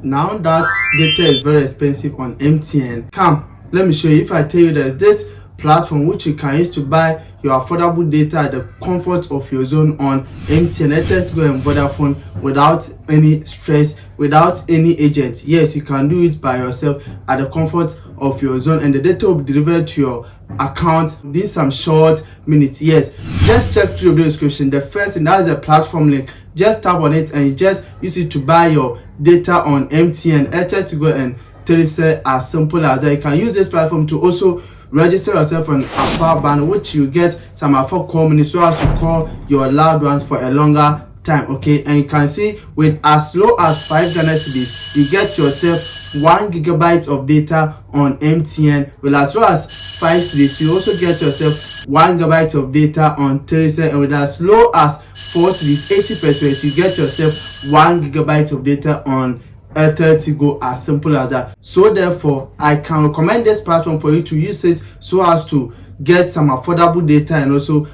Now that data is very expensive on MTN, come, let me show you. If I tell you there's this platform which you can use to buy your affordable data at the comfort of your zone on MTN, Airtel Go and Vodafone without any stress, without any agent. Yes, you can do it by yourself at the comfort of your zone, and the data will be delivered to your account within some short minutes. Yes, just check through the description. The first thing, that is the platform link. Just tap on it and you just use it to buy your data on MTN, Airtel Go and TELECEL. As simple as that. You can use this platform to also register yourself on a band, which you get some call minutes so as to call your loved ones for a longer time. Okay, and you can see with as low as 5 Ghana cedis you get yourself 1 gigabyte of data on MTN. With as low as 5 cedis you also get yourself 1 gigabyte of data on TELECEL, and with as low as 4 cedis, 80%, you get yourself 1 gigabyte of data on Airtel Go. As simple as that. So therefore, I can recommend this platform for you to use it so as to get some affordable data and also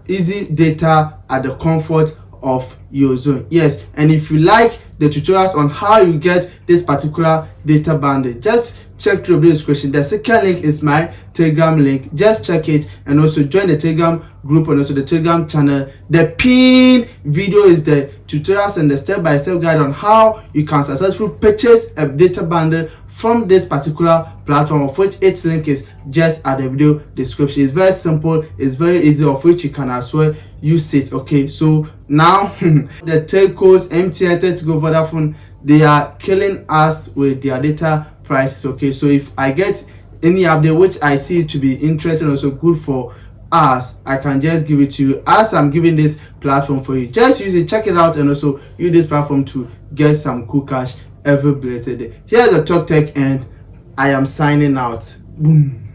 easy data at the comfort of your zone. Yes, and if you like the tutorials on how you get this particular data bundle, just check through the description. The second link is my Telegram link. Just check it and also join the Telegram group and also the Telegram channel. The pinned video is the tutorials and the step-by-step guide on how you can successfully purchase a data bundle from this particular platform, of which its link is just at the video description. It's very simple, it's very easy, of which you can as well use it. Okay, so now the telcos, MTN, Go, Vodafone, they are killing us with their data prices. Okay, so if I get any update which I see to be interesting, also good for us, I can just give it to you as I'm giving this platform for you. Just use it, check it out, and also use this platform to get some cool cash every blessed day. Here's the Talk Tech, and I am signing out. Boom.